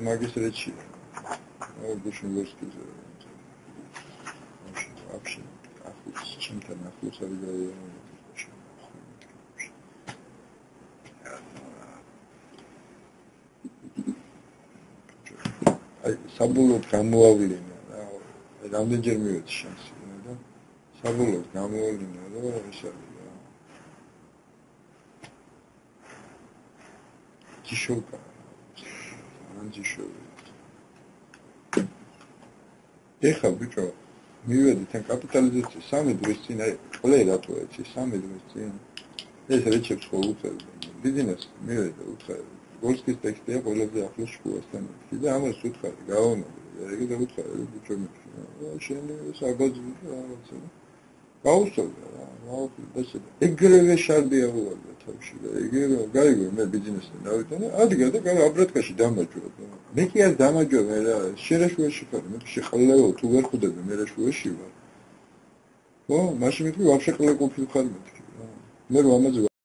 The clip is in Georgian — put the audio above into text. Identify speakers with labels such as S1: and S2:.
S1: Magis reći. Ovo dušno gorski za... Вообще, с чем-то нахуй сорвали. საბოლოოდ გამოავლინა რა. რამდენჯერ მივედი შანსი და საბოლოოდ გამოავლინა რა ეს არის რა. ჯიშოვკა. ანჯიშოვი. ეხა ბიჭო მივედი თან კაპიტალიზაცია 3 დღის წინ აი ყველე რატო ეცი 3 დღის წინ ეს რეჩებს ხო უწევდა ბიზნეს მივედი უცხარი გოლსკის ტექსტია ყველაზე ახლოს შუასთან და ამას უთხარი გავამოდი ეგ და უთხარი ბიჭო შენ საბაზი რაღაცა გაუსწორდა რა გაუსწორდა ეგრევე შარდია უვარდა თავში და ეგრევე გაიგო მე ბიზნესთან დავიტანე ადგა და აბრატკაში დამაჯვრო მე კი არ დამაჯვრო რა შერაშუაში ხარ მე შეყალეო თუ ვერ ხვდები მე რაშუაში ვარ ხო მაშინ მეთქი ვაფშე ყლე ყოფილი ხარ მეთქი მე რომ ამაზე